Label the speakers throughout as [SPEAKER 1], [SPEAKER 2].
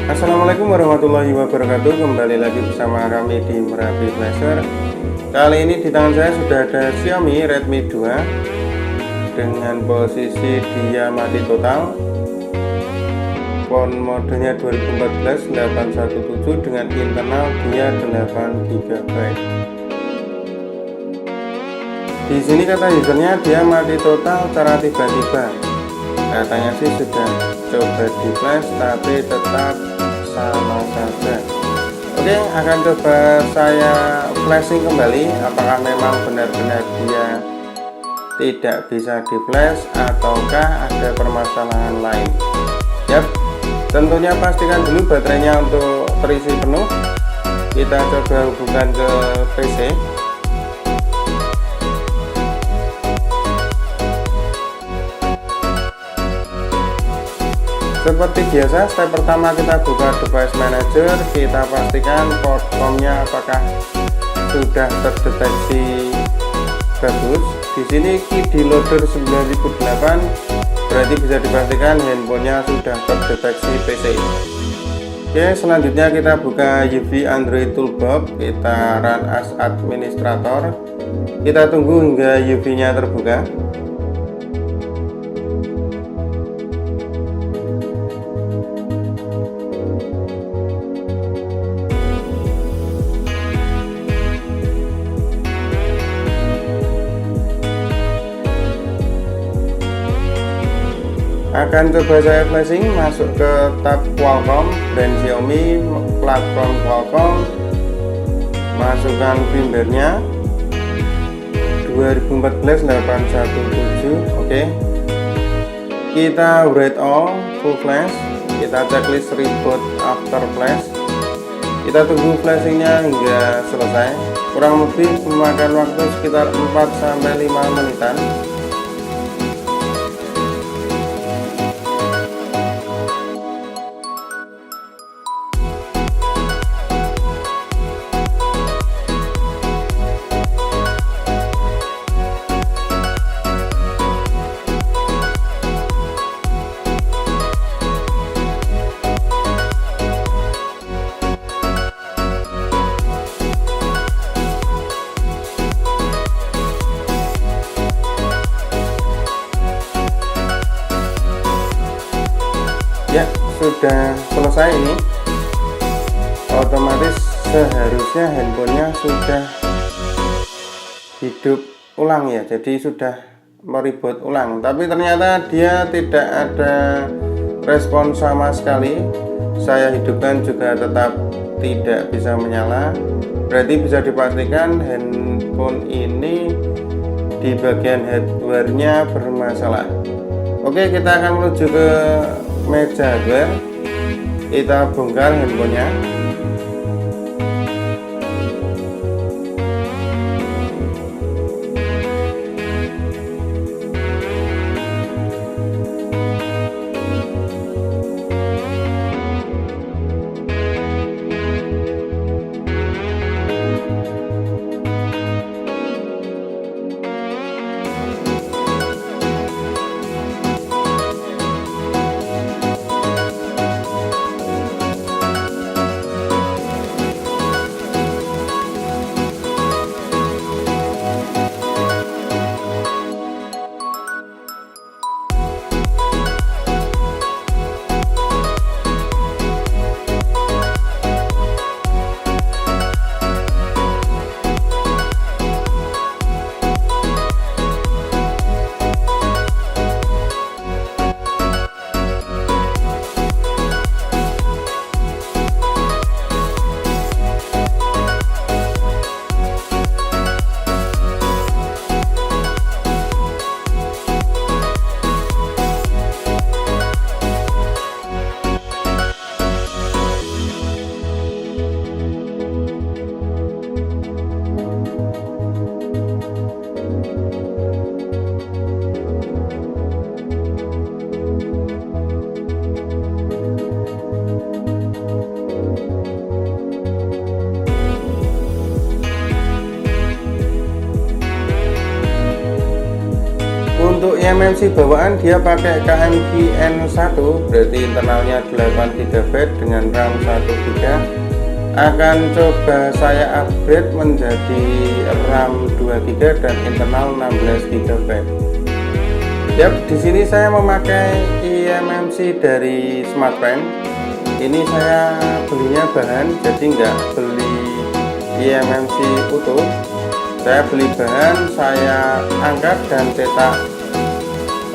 [SPEAKER 1] Assalamualaikum warahmatullahi wabarakatuh. Kembali lagi bersama kami di Merapi Flasher. Kali ini di tangan saya sudah ada Xiaomi Redmi 2 dengan posisi dia mati total. Phone modenya 2014 817 dengan internal dia 8 GB. Di sini kata usernya dia mati total secara tiba-tiba. Katanya sih sudah coba di flash tapi tetap sama saja. Oke, akan coba saya flashing kembali apakah memang benar-benar dia tidak bisa di flash ataukah ada permasalahan lain. Yap, tentunya pastikan dulu baterainya untuk terisi penuh. Kita coba hubungkan ke PC. Seperti biasa, step pertama kita buka device manager, kita pastikan port COM-nya apakah sudah terdeteksi bagus. Di sini key loader 9008 berarti bisa dipastikan handphonenya sudah terdeteksi PCI. Oke, selanjutnya kita buka UV Android Toolbox, kita run as administrator. Kita tunggu hingga UV-nya terbuka. Akan coba saya flashing masuk ke tab Qualcomm, brand Xiaomi, platform Qualcomm, masukkan firmware-nya 2014 817. Oke, kita write all full flash, kita checklist reboot after flash, kita tunggu flashingnya hingga selesai, kurang lebih memakan waktu sekitar 4-5 menitan. Ya, sudah selesai ini. Otomatis seharusnya handphonenya sudah hidup ulang ya, jadi sudah mereboot ulang, tapi ternyata dia tidak ada respon sama sekali. Saya hidupkan juga tetap tidak bisa menyala, berarti bisa dipastikan handphone ini di bagian hardware-nya bermasalah. Oke, kita akan menuju ke meja hardware, kita bongkar handphonenya. eMMC bawaan dia pakai KMG N1, berarti internalnya 8 GB dengan RAM 1 GB. Akan coba saya upgrade menjadi RAM 2 GB dan internal 16 GB. Yap, di sini saya memakai eMMC dari Smartfren. Ini saya belinya bahan, jadi nggak beli eMMC utuh. Saya beli bahan, saya angkat dan cetak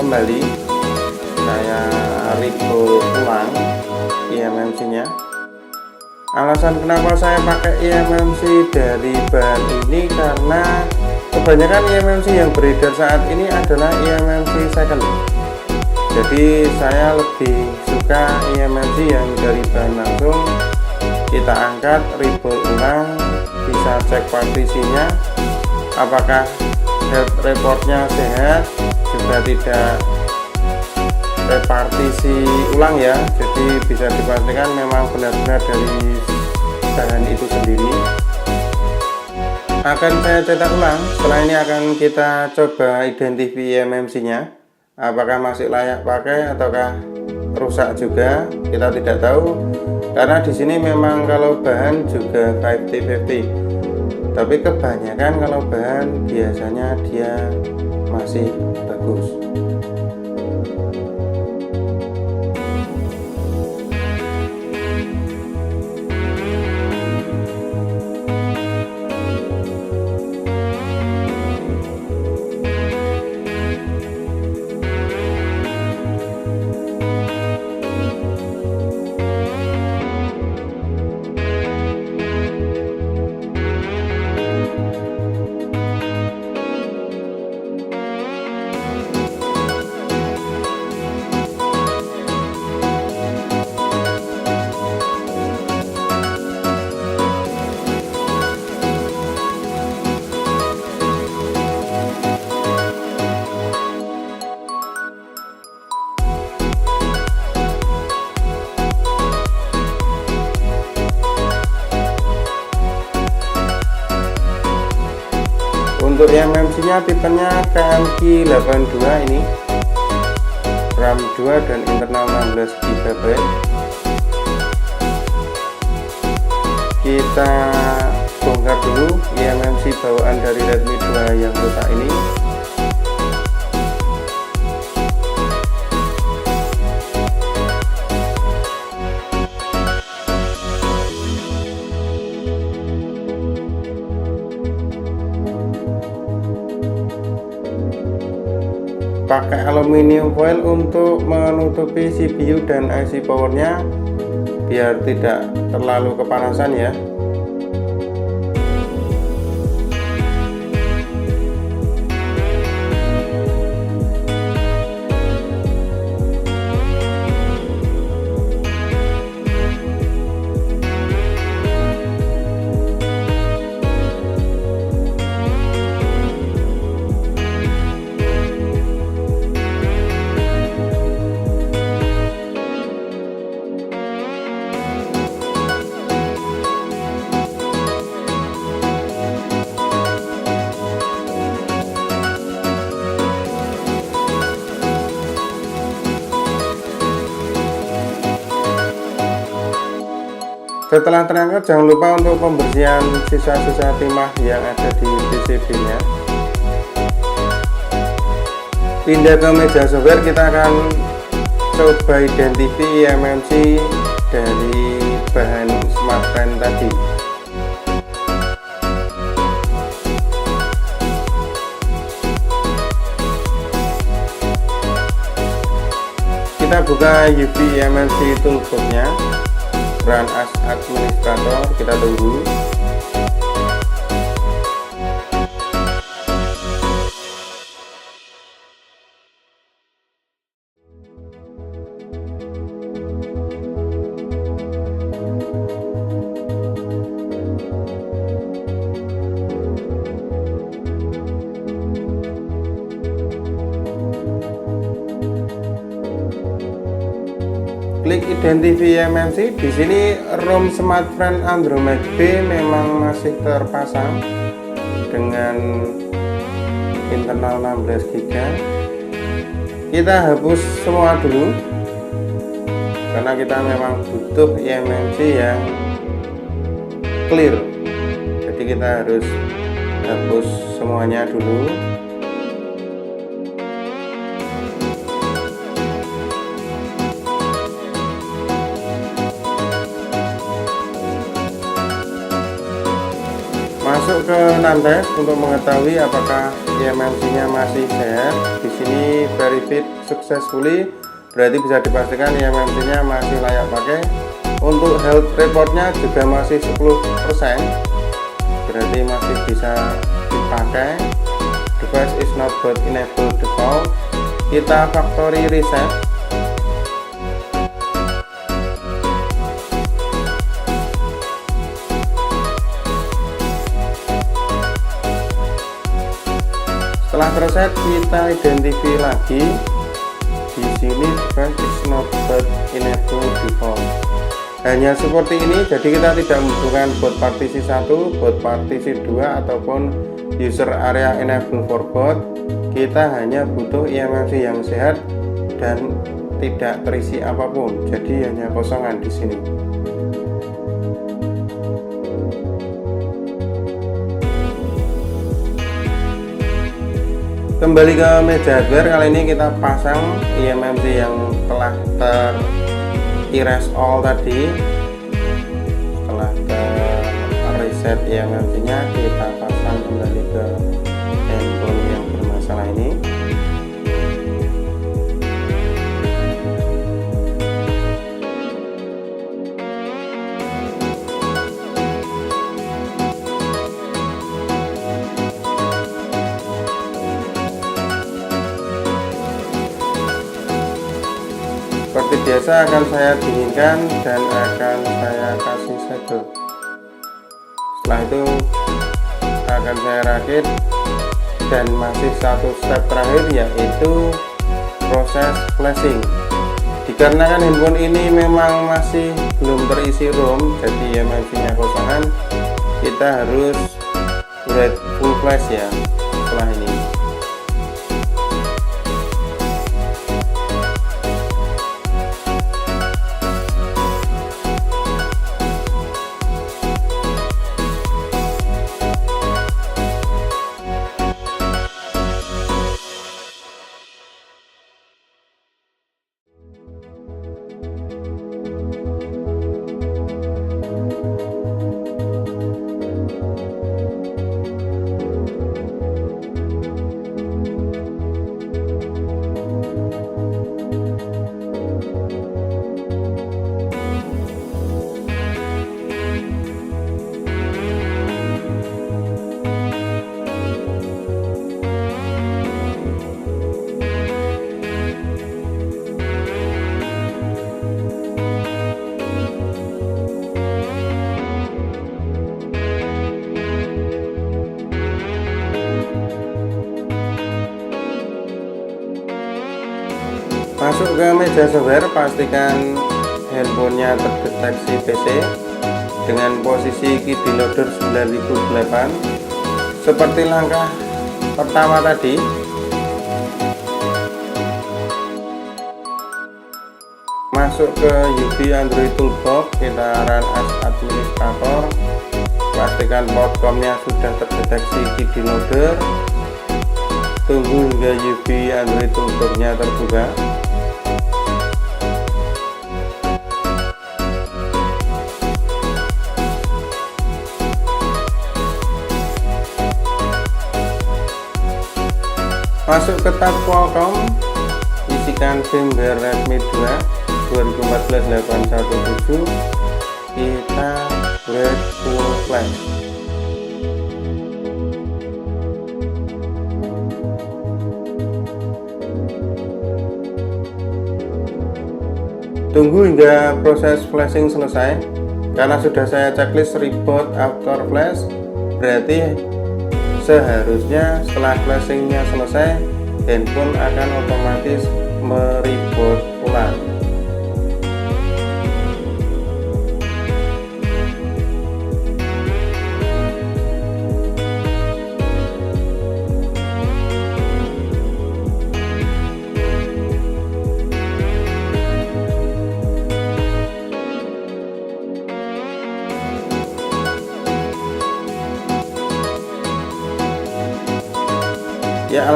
[SPEAKER 1] kembali. Saya recall ulang eMMC nya. Alasan kenapa saya pakai eMMC dari bahan ini karena kebanyakan eMMC yang beredar saat ini adalah eMMC second. Jadi saya lebih suka eMMC yang dari bahan langsung. Kita angkat, recall ulang, bisa cek partisinya apakah health reportnya sehat, juga tidak repartisi ulang ya, jadi bisa dipastikan memang benar-benar dari bahan itu sendiri. Akan saya cetak ulang. Setelah ini akan kita coba identifikasi eMMC nya apakah masih layak pakai ataukah rusak juga, kita tidak tahu karena di sini memang kalau bahan juga 50-50, tapi kebanyakan kalau bahan biasanya dia masih bagus. Untuk eMMC nya tipenya KMG 82, ini RAM 2 dan internal 16 GB. Kita bongkar dulu eMMC bawaan dari Redmi 2 yang rusak ini. Pakai aluminium foil untuk menutupi CPU dan IC powernya biar tidak terlalu kepanasan ya. Setelah terangkat, jangan lupa untuk pembersihan sisa-sisa timah yang ada di PCB nya. Pindah ke meja software, kita akan coba identifikasi eMMC dari bahan Smartfren tadi. Kita buka UV eMMC toolbox nya, run as administrator, kita tunggu. Klik identifikasi eMMC. Di sini ROM Smartfren Andromax B memang masih terpasang dengan internal 16 GB. Kita hapus semua dulu karena kita memang butuh eMMC yang clear, jadi kita harus hapus semuanya dulu. Masuk ke Nandex untuk mengetahui apakah eMMC-nya masih sehat. Di sini verified successfully, berarti bisa dipastikan eMMC-nya masih layak pakai. Untuk health reportnya juga masih 10%, berarti masih bisa dipakai. Device is not boot enable default. Kita factory reset. Setelah terset, kita identifikasi lagi. Di sini device is not boot enable default. Hanya seperti ini, jadi kita tidak membutuhkan boot partisi 1, boot partisi 2 ataupun user area enable for boot. Kita hanya butuh eMMC yang sehat dan tidak terisi apapun, jadi hanya kosongan di sini. Kembali ke meja hardware, kali ini kita pasang eMMC yang telah ter-erase all tadi. Setelah ter-reset eMMC-nya, kita pasang kembali ke handphone yang bermasalah ini. Seperti biasa akan saya dinginkan dan akan saya kasih segel. Setelah itu akan saya rakit, dan masih satu step terakhir yaitu proses flashing. Dikarenakan handphone ini memang masih belum terisi ROM, jadi eMMC-nya kosongan, kita harus write full flash ya setelah ini. Masuk ke meja software, pastikan handphonenya terdeteksi PC dengan posisi key loader 9008 seperti langkah pertama tadi. Masuk ke UV Android Toolbox, kita run as administrator, pastikan port COM-nya sudah terdeteksi key loader. Tunggu hingga UV Android Toolbox-nya terbuka. Masuk ke tab Qualcomm, isikan firmware Redmi 2 2014-817, kita write full flash. Tunggu hingga proses flashing selesai. Karena sudah saya checklist reboot after flash, berarti seharusnya setelah flashingnya selesai, handphone akan otomatis mereboot ulang.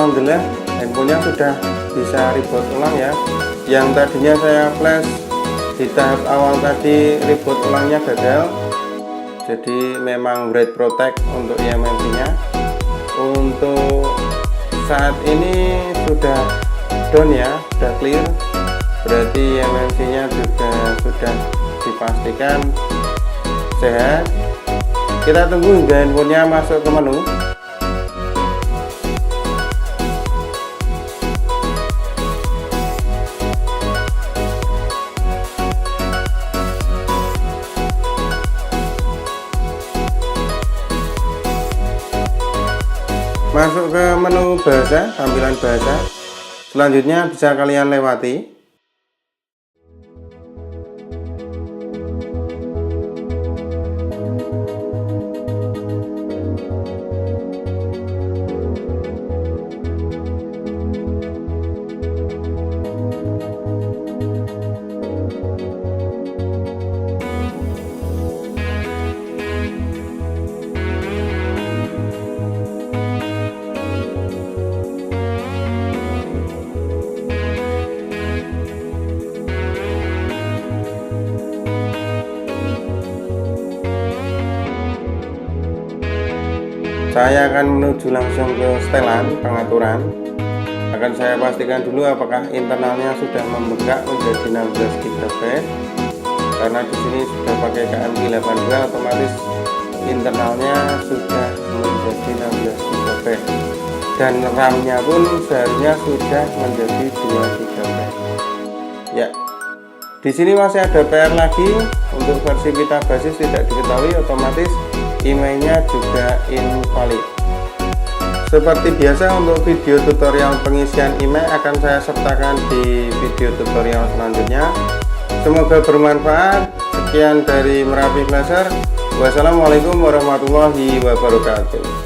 [SPEAKER 1] alhamdulillah handphonenya sudah bisa reboot ulang ya. Yang tadinya saya flash di tahap awal tadi reboot ulangnya gagal, jadi memang write protect untuk eMMC nya. Untuk saat ini sudah down ya, sudah clear, berarti eMMC nya juga sudah dipastikan sehat. Kita tunggu hingga handphonenya masuk ke menu. Masuk ke menu bahasa, tampilan bahasa. Selanjutnya bisa kalian lewati. Saya akan menuju langsung ke setelan pengaturan. Akan saya pastikan dulu apakah internalnya sudah membengkak menjadi 16 GB. Karena di sini sudah pakai KMP 82, otomatis internalnya sudah menjadi 16 GB. Dan RAM-nya pun seharusnya sudah menjadi 2 GB. Ya. Di sini masih ada PR lagi, untuk versi pita basis tidak diketahui, otomatis emailnya juga invalid. Seperti biasa untuk video tutorial pengisian email akan saya sertakan di video tutorial selanjutnya. Semoga bermanfaat. Sekian dari Merapi Flasher. Wassalamualaikum warahmatullahi wabarakatuh.